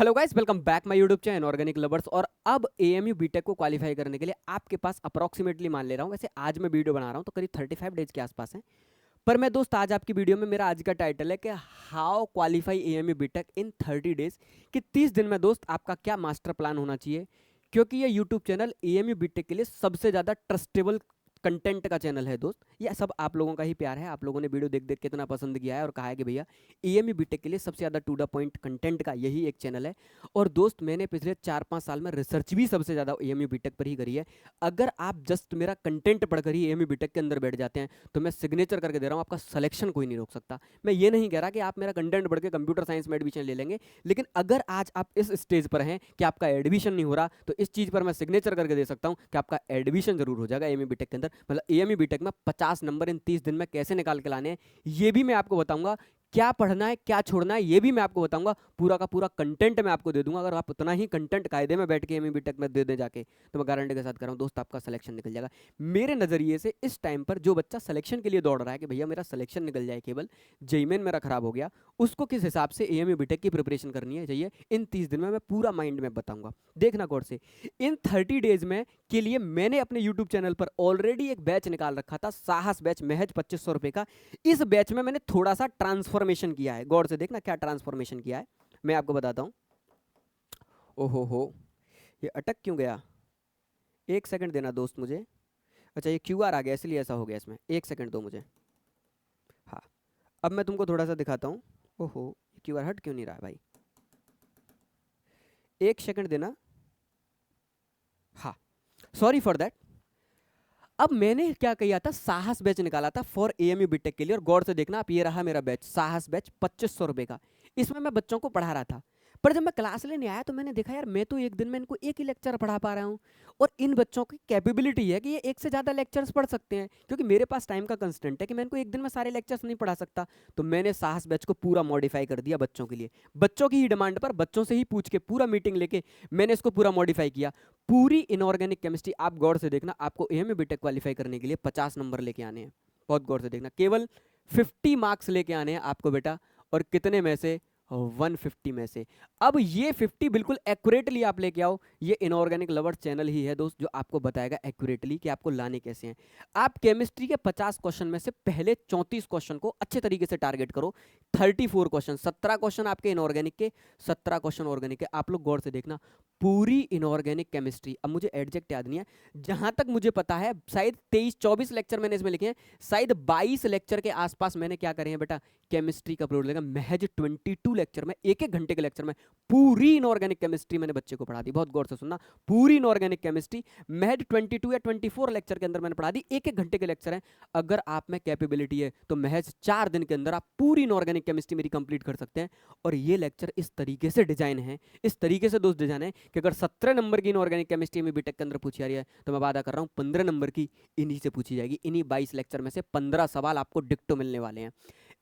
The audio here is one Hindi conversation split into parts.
Hello guys, welcome back my YouTube channel organic lovers. और अब एएमयू बीटेक को क्वालिफाई करने के लिए आपके पास अप्रॉक्सीमेटली मान ले रहा हूँ, वैसे आज मैं वीडियो बना रहा हूँ तो करीब 35 डेज के आसपास है। पर मैं दोस्त आज आपकी वीडियो में मेरा आज का टाइटल है कि how qualify AMU BTech in 30 days, कि 30 दिन में दोस्त आपका क्या मास्टर प्लान होना चाहिए। क्योंकि ये यूट्यूब चैनल एएमयू बीटेक के लिए सबसे ज़्यादा ट्रस्टेबल कंटेंट का चैनल है दोस्त। ये सब आप लोगों का ही प्यार है, आप लोगों ने वीडियो देख देख के इतना पसंद किया है और कहा है कि भैया एएमयू बीटेक के लिए सबसे ज़्यादा टू द पॉइंट कंटेंट का यही एक चैनल है। और दोस्त मैंने पिछले 4-5 साल में रिसर्च भी सबसे ज़्यादा एएमयू बीटेक पर ही करी है। अगर आप जस्ट मेरा कंटेंट पढ़कर ही एएमयू बीटेक के अंदर बैठ जाते हैं तो मैं सिग्नेचर करके दे रहा हूँ, आपका सिलेक्शन कोई नहीं रोक सकता। मैं ये नहीं कह रहा कि आप मेरा कंटेंट पढ़ के कंप्यूटर साइंस में एडमिशन ले लेंगे, लेकिन अगर आज आप इस स्टेज पर हैं कि आपका एडमिशन नहीं हो रहा तो इस चीज़ पर मैं सिग्नेचर करके दे सकता हूँ कि आपका एडमिशन जरूर हो जाएगा एएमयू बीटेक के अंदर। मतलब एएमयू बीटेक में 50 नंबर इन 30 दिन में कैसे निकाल के लाने हैं ये भी मैं आपको बताऊंगा। क्या पढ़ना है क्या छोड़ना है ये भी मैं आपको बताऊंगा। पूरा का पूरा कंटेंट मैं आपको दे दूंगा। अगर आप उतना ही कंटेंट कायदे में बैठ के एमई बीटेक में दे दे जाके तो मैं गारंटी के साथ कर रहा हूँ दोस्त आपका सिलेक्शन निकल जाएगा। मेरे नज़रिए से इस टाइम पर जो बच्चा सिलेक्शन के लिए दौड़ रहा है कि भैया मेरा सिलेक्शन निकल जाए, केवल जेईई मेन मेरा खराब हो गया, उसको किस हिसाब से एएमयू बीटेक की प्रिपरेशन करनी है चाहिए इन 30 दिन में मैं पूरा माइंड में बताऊंगा। देखना गौर से, इन 30 डेज में के लिए मैंने अपने यूट्यूब चैनल पर ऑलरेडी एक बैच निकाल रखा था, साहस बैच, महज 2500 रुपए का। इस बैच में मैंने थोड़ा सा ट्रांसफॉर्मेशन किया है। गौर से देखना क्या ट्रांसफॉर्मेशन किया है, मैं आपको बताता हूं। ओहो हो, ये अटक क्यों गया? एक सेकंड देना दोस्त मुझे। अच्छा, ये क्यूआर आ गया इसलिए ऐसा हो गया इसमें। एक सेकंड दो मुझे। हाँ, अब मैं तुमको थोड़ा सा दिखाता हूँ। ओहो, क्यूआर हट क्यों नहीं रहा है भाई? एक सेकंड देना। हाँ, सॉरी फॉर दैट। अब मैंने क्या किया था, साहस बैच निकाला था फॉर एएमयू बीटेक के लिए। और गौर से देखना आप, ये रहा मेरा बैच, साहस बैच 2500 रुपए का। इसमें मैं बच्चों को पढ़ा रहा था। पर जब मैं क्लास लेने आया तो मैंने देखा यार मैं तो एक दिन में इनको एक ही लेक्चर पढ़ा पा रहा हूँ, और इन बच्चों की कैपेबिलिटी है कि ये एक से ज़्यादा लेक्चर्स पढ़ सकते हैं। क्योंकि मेरे पास टाइम का कंस्टेंट है कि मैं इनको एक दिन में सारे लेक्चर्स नहीं पढ़ा सकता। तो मैंने साहस बैच को पूरा मॉडिफाई कर दिया बच्चों के लिए। बच्चों की ही डिमांड पर, बच्चों से ही पूछ के, पूरा मीटिंग लेके मैंने इसको पूरा मॉडिफाई किया। पूरी इनऑर्गेनिक केमिस्ट्री, आप गौर से देखना, आपको एएमयू बीटेक क्वालिफाई करने के लिए 50 नंबर लेके आने हैं। बहुत गौर से देखना, केवल 50 मार्क्स लेके आने हैं आपको बेटा। और कितने में से? 150 में से। अब ये 50 बिल्कुल एक्यूरेटली आप लेके आओ। ये इनऑर्गेनिक लवर्स चैनल ही है दोस्त जो आपको बताएगा एक्यूरेटली कि आपको लाने कैसे हैं। आप केमिस्ट्री के 50 क्वेश्चन में से पहले 34 क्वेश्चन को अच्छे तरीके से टारगेट करो। 34 क्वेश्चन, 17 क्वेश्चन आपके इनऑर्गेनिक के, 17 क्वेश्चन ऑर्गेनिक के। आप लोग गौर से देखना, पूरी इनऑर्गेनिक केमिस्ट्री। अब मुझे एडजेक्ट याद नहीं है, जहां तक मुझे पता है शायद 23-24 लेक्चर मैंने इसमें लिखे हैं, शायद 22 लेक्चर के आसपास मैंने क्या करे हैं बेटा, केमिस्ट्री का अपलोड लेगा। महज 22 लेक्चर में, एक एक घंटे के लेक्चर में पूरी इनऑर्गेनिक केमिस्ट्री मैंने बच्चे को पढ़ा दी। बहुत गौर से सुनना, पूरी इनऑर्गेनिक केमिस्ट्री महज 22 या 24 लेक्चर के अंदर मैंने पढ़ा दी। एक एक घंटे के लेक्चर हैं। अगर आप में कैपेबिलिटी है तो महज 4 दिन के अंदर आप पूरी इनऑर्गेनिक केमिस्ट्री मेरी कंप्लीट कर सकते हैं। और ये लेक्चर इस तरीके से डिजाइन है, इस तरीके से दोस्त डिजाइन है कि अगर 17 नंबर की इनऑर्गेनिक केमिस्ट्री में बीटेक के अंदर पूछी जा रही है तो मैं वादा कर रहा हूं 15 नंबर की इन्हीं से पूछी जाएगी। इन्हीं 22 लेक्चर में से 15 सवाल आपको डिक्टो मिलने वाले हैं।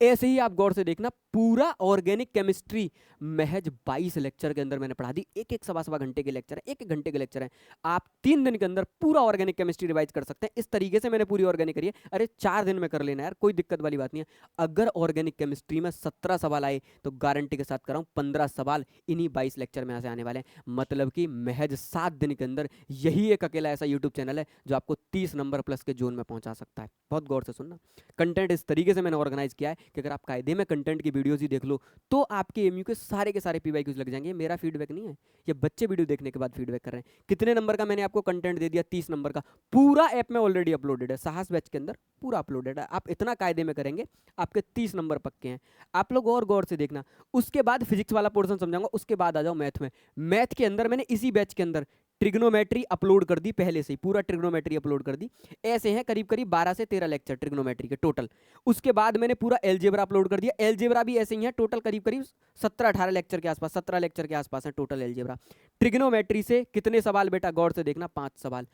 ऐसे ही आप गौर से देखना, पूरा ऑर्गेनिक केमिस्ट्री महज 22 लेक्चर के अंदर मैंने पढ़ा दी। एक एक सवा घंटे के लेक्चर है, एक एक घंटे के लेक्चर है। आप 3 दिन के अंदर पूरा ऑर्गेनिक केमिस्ट्री रिवाइज कर सकते हैं। इस तरीके से मैंने पूरी ऑर्गेनिक करी है। अरे 4 दिन में कर लेना यार, कोई दिक्कत वाली बात नहीं है। अगर ऑर्गेनिक केमिस्ट्री में 17 सवाल आए तो गारंटी के साथ कर रहा हूं 15 सवाल इन्हीं 22 लेक्चर में से आने वाले हैं। मतलब कि महज 7 दिन के अंदर यही एक अकेला ऐसा यूट्यूब चैनल है जो आपको 30 नंबर प्लस के जोन में पहुंचा सकता है। बहुत गौर से सुनना, कंटेंट इस तरीके से मैंने ऑर्गेनाइज किया है कि अगर आप कायदे में कंटेंट की वीडियोज ही देख लो तो आपके एमयू के सारे पीवाईक्यूज लग जाएंगे। मेरा फीडबैक नहीं है, ये बच्चे वीडियो देखने के बाद फीडबैक कर रहे हैं। कितने नंबर का मैंने आपको कंटेंट दे दिया? 30 नंबर का। पूरा ऐप में ऑलरेडी अपलोडेड है, साहस बैच के अंदर पूरा अपलोडेड है। आप इतना कायदे में करेंगे आपके 30 नंबर पक्के हैं। आप लोग और गौर से देखना, उसके बाद फिजिक्स वाला पोर्शन समझाऊंगा, उसके बाद आ जाओ मैथ में। मैथ के अंदर मैंने इसी बैच के अंदर ट्रिग्नोमेट्री अपलोड कर दी, पहले से ही पूरा ट्रिग्नोमेट्री अपलोड कर दी। ऐसे हैं करीब करीब 12 से 13 लेक्चर ट्रिग्नोमेट्री के टोटल। उसके बाद मैंने पूरा एलजेब्रा अपलोड कर दिया। एलजेब्रा भी ऐसे ही है, टोटल करीब करीब 17-18 लेक्चर के आसपास, 17 लेक्चर के आसपास है टोटल एलजेब्रा। ट्रिग्नोमेट्री से कितने सवाल बेटा? गौर से देखना, 5 सवाल।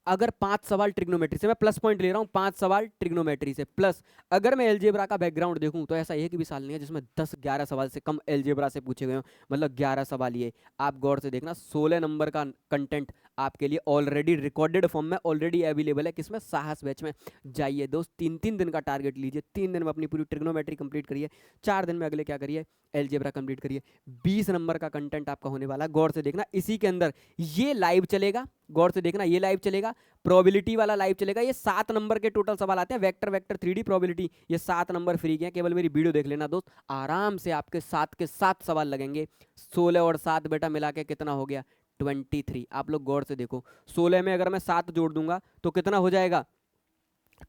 अगर 5 सवाल ट्रिग्नोमेट्री से, मैं प्लस पॉइंट ले रहा हूँ, 5 सवाल ट्रिग्नोमेट्री से प्लस अगर मैं एलजेब्रा का बैकग्राउंड देखूं तो ऐसा एक भी साल नहीं है जिसमें 10-11 सवाल से कम एलजेब्रा से पूछे गए हों, मतलब 11 सवाल। ये आप गौर से देखना, 16 नंबर का कंटेंट आपके लिए ऑलरेडी रिकॉर्डेड फॉर्म में ऑलरेडी अवेलेबल है। किसमें? साहस बैच में। जाइए दोस्त, 3-3 दिन का टारगेट लीजिए, 3 दिन में अपनी पूरी ट्रिग्नोमेट्री कंप्लीट करिए, 4 दिन में अगले क्या करिए, एलजेब्रा कंप्लीट करिए। 20 नंबर का कंटेंट आपका होने वाला है, गौर से देखना। इसी के अंदर ये लाइव चलेगा, गौर से देखना, ये लाइव चलेगा, प्रोबेबिलिटी वाला लाइव चलेगा। ये 7 नंबर के टोटल सवाल आते हैं, वेक्टर वेक्टर 3D प्रोबेबिलिटी, ये 7 नंबर फ्री के हैं। केवल मेरी वीडियो देख लेना दोस्त, आराम से आपके 7 के 7 सवाल लगेंगे। 16 और 7 बेटा मिला के कितना हो गया? 23। आप लोग गौर से देखो, 16 में अगर मैं 7 जोड़ दूंगा तो कितना हो जाएगा?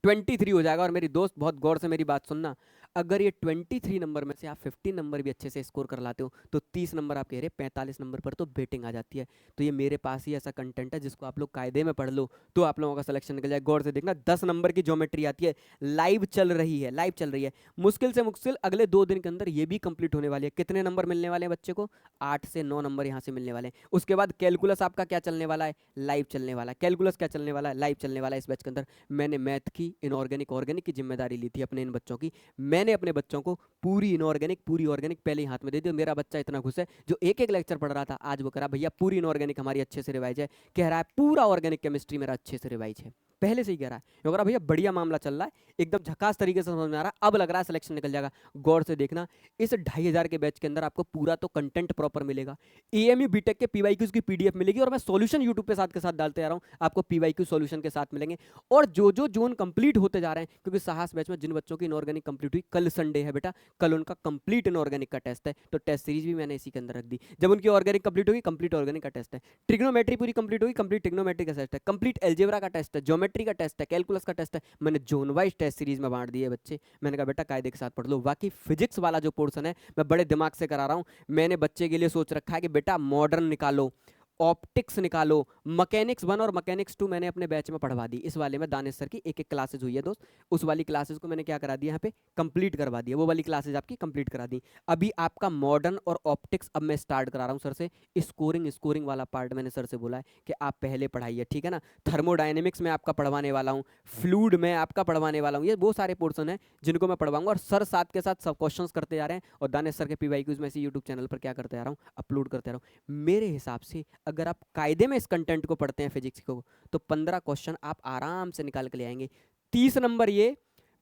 23 हो जाएगा। और मेरी दोस्त बहुत गौर से मेरी बात सुनना, अगर ये 23 नंबर में से आप 15 नंबर भी अच्छे से स्कोर कर लाते हो तो 30 नंबर आप कह रहे 45 नंबर पर तो बेटिंग आ जाती है। तो ये मेरे पास ही ऐसा कंटेंट है जिसको आप लोग कायदे में पढ़ लो तो आप लोगों का सिलेक्शन निकल जाए। गौर से देखना, 10 नंबर की ज्योमेट्री आती है, लाइव चल रही है, लाइव चल रही है। मुश्किल से मुश्किल अगले 2 दिन के अंदर ये भी कंप्लीट होने वाली है। कितने नंबर मिलने वाले हैं बच्चे को? 8 से 9 नंबर यहाँ से मिलने वाले हैं। उसके बाद कैलकुलस आपका क्या चलने वाला है? लाइव चलने वाला है। कैलकुलस क्या चलने वाला है? लाइव चलने वाला है। इस बैच के अंदर मैंने मैथ की, इनऑर्गेनिक, ऑर्गेनिक की जिम्मेदारी ली थी अपने इन बच्चों की। मैंने अपने बच्चों को पूरी इनऑर्गेनिक, पूरी ऑर्गेनिक पहले ही हाथ में दे दी। मेरा बच्चा इतना खुश है, जो एक एक लेक्चर पढ़ रहा था आज वो करा भैया पूरी इनऑर्गेनिक हमारी अच्छे से रिवाइज है, कह रहा है पूरा ऑर्गेनिक केमिस्ट्री मेरा अच्छे से रिवाइज है, पहले से ही कह रहा है। ये कह रहा भैया बढ़िया मामला चल रहा है, एकदम झकास तरीके से समझ में आ रहा है, अब लग रहा है सिलेक्शन निकल जाएगा। गौर से देखना, इस 2500 के बैच के अंदर आपको पूरा तो कंटेंट प्रॉपर मिलेगा। एएमयू बीटेक के पीवाईक्यूज की पीडीएफ मिलेगी और मैं सॉल्यूशन यूट्यूब पे साथ के साथ डालते आ रहा हूं, आपको पीवाईक्यू सॉल्यूशन के साथ मिलेंगे। और जो जो जोन कंप्लीट होते जा रहे हैं, क्योंकि साहस बैच में जिन बच्चों की इनऑर्गेनिक कंप्लीट हुई, कल संडे है बेटा, कल उनका कंप्लीट इनऑर्गेनिक का टेस्ट है, तो टेस्ट सीरीज भी मैंने इसी के अंदर रख दी। जब उनकी ऑर्गेनिक कंप्लीट होगी, कंप्लीट ऑर्गेनिक का टेस्ट है, ट्रिग्नोमेट्री पूरी कंप्लीट होगी, कंप्लीट ट्रिग्नोमेट्री का टेस्ट है, कंप्लीट एलजेब्रा का टेस्ट है, ज्योमेट्री का टेस्ट है, कैलकुलस का टेस्ट है। मैंने जोन वाइज टेस्ट सीरीज में बांट दिए बच्चे। मैंने कहा बेटा कायदे के साथ पढ़ लो। बाकी फिजिक्स वाला जो पोर्शन है मैं बड़े दिमाग से करा रहा हूँ। मैंने बच्चे के लिए सोच रखा है कि बेटा मॉडर्न निकालो, ऑप्टिक्स निकालो, मैकेनिक्स 1 और मैकेनिक्स 2 मैंने अपने बैच में पढ़वा दी। इस वाले में दानिश सर की एक एक क्लासेज हुई है दोस्त, उस वाली क्लासेज को मैंने क्या करा दिया, यहाँ पे कंप्लीट करवा दिया, वो वाली क्लासेज आपकी कंप्लीट करा दी। अभी आपका मॉडर्न और ऑप्टिक्स अब मैं स्टार्ट करा रहा हूँ सर से। स्कोरिंग वाला पार्ट मैंने सर से बोला है कि आप पहले पढ़ाइए, ठीक है ना। थर्मोडाइनमिक्स में आपका पढ़वाने वाला हूँ, फ्लूइड में आपका पढ़वाने वाला हूँ, ये वो सारे पोर्सन है जिनको मैं पढ़वाऊंगा। और सर साथ के साथ सब क्वेश्चन करते जा रहे हैं, और दानिश सर के पीवाईक्यूज में इसी यूट्यूब चैनल पर क्या करते आ रहा हूँ, अपलोड करते आ रहा हूँ। मेरे हिसाब से अगर आप कायदे में इस कंटेंट को पढ़ते हैं फिजिक्स को, तो 15 क्वेश्चन आप आराम से निकाल के ले आएंगे। 30 नंबर ये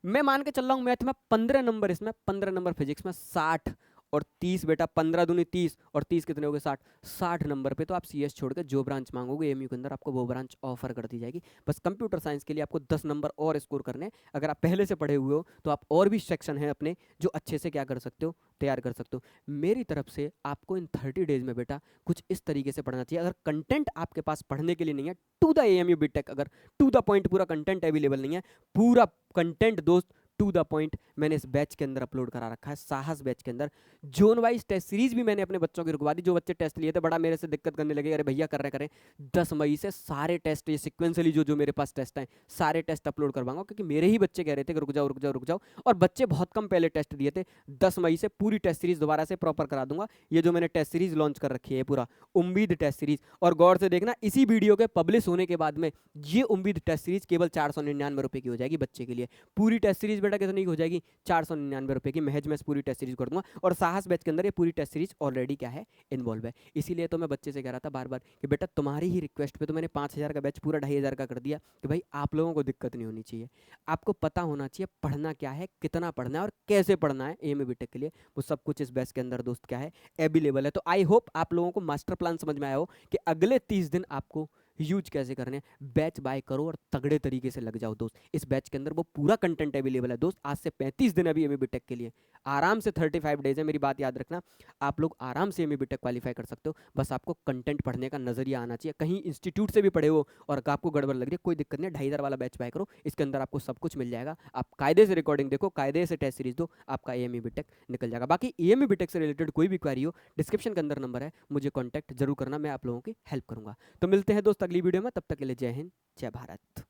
मैं मान के चल रहा हूं मैथ में, 15 नंबर इसमें, 15 नंबर फिजिक्स में, 60 और 30 बेटा, 15 दूनी 30 और 30 कितने हो गए? 60। 60 नंबर पे तो आप सीएस छोड़ के जो ब्रांच मांगोगे एमयू के अंदर आपको वो ब्रांच ऑफर कर दी जाएगी। बस कंप्यूटर साइंस के लिए आपको 10 नंबर और स्कोर करने हैं। अगर आप पहले से पढ़े हुए हो तो आप और भी सेक्शन हैं अपने जो अच्छे से क्या कर सकते हो, तैयार कर सकते हो। मेरी तरफ से आपको इन 30 डेज में बेटा कुछ इस तरीके से पढ़ना चाहिए। अगर कंटेंट आपके पास पढ़ने के लिए नहीं है, टू द एएमयू बीटेक, अगर टू द पॉइंट पूरा कंटेंट अवेलेबल नहीं है, पूरा कंटेंट दोस्त टू द पॉइंट मैंने इस बैच के अंदर अपलोड करा रखा है, साहस बैच के अंदर। जोन वाइज टेस्ट सीरीज भी मैंने अपने बच्चों की रुकवा दी। जो बच्चे टेस्ट लिए थे बड़ा मेरे से दिक्कत करने लगे, अरे भैया कर रहे करें, 10 मई से सारे टेस्ट ये सिक्वेंसली जो जो मेरे पास टेस्ट हैं सारे टेस्ट अपलोड करवाऊंगा, क्योंकि मेरे ही बच्चे कह रहे थे कि रुक जाओ रुक जाओ रुक जाओ, और बच्चे बहुत कम पहले टेस्ट दिए थे। 10 मई से पूरी टेस्ट सीरीज दोबारा से प्रॉपर करा दूंगा। ये जो मैंने टेस्ट सीरीज लॉन्च कर रखी है पूरा उम्मीद टेस्ट सीरीज, और गौर से देखना इसी वीडियो के पब्लिश होने के बाद में ये उम्मीद टेस्ट सीरीज केवल 499 रुपए की हो जाएगी बच्चे के लिए। पूरी टेस्ट सीरीज बेटा कितनी की हो जाएगी? 499 रुपए की महज मैं पूरी टेस्ट सीरीज कर दूंगा। और साहस बैच के अंदर ये पूरी टेस्ट सीरीज ऑलरेडी क्या है, इन्वॉल्व है। इसीलिए तो मैं बच्चे से कह रहा था बार बार कि बेटा तुम्हारी ही रिक्वेस्ट पे तो मैंने 5000 का बैच पूरा 2500 का कर दिया, कि भाई आप लोगों को दिक्कत नहीं होनी चाहिए। आपको पता होना चाहिए पढ़ना क्या है, कितना पढ़ना है और कैसे पढ़ना है एएमयू बीटेक के लिए, वो सब कुछ इस बैच के अंदर दोस्त क्या है, अवेलेबल है। तो आई होप आप लोगों को मास्टर प्लान समझ में आया हो कि अगले 30 दिन आपको यूज कैसे करने हैं। बैच बाय करो और तगड़े तरीके से लग जाओ दोस्त। इस बैच के अंदर वो पूरा कंटेंट अवेलेबल है दोस्त। आज से 35 दिन अभी एमयू बीटेक के लिए, आराम से 35 डेज है। मेरी बात याद रखना, आप लोग आराम से एमयू बीटेक क्वालिफाई कर सकते हो। बस आपको कंटेंट पढ़ने का नजरिया आना चाहिए। कहीं इंस्टीट्यूट से भी पढ़े हो और आपको गड़बड़ लग रही है, कोई दिक्कत नहीं, 2500 वाला बैच बाय करो। इसके अंदर आपको सब कुछ मिल जाएगा। आप कायदे से रिकॉर्डिंग देखो, कायदे से टेस्ट सीरीज दो, आपका एमयू बीटेक निकल जाएगा। बाकी एमयू बीटेक से रिलेटेड कोई भी क्वेरी हो, डिस्क्रिप्शन के अंदर नंबर है, मुझे कॉन्टैक्ट जरूर करना, मैं आप लोगों की हेल्प करूंगा। तो मिलते हैं दोस्त अगली वीडियो में, तब तक के लिए जय हिंद, जय भारत।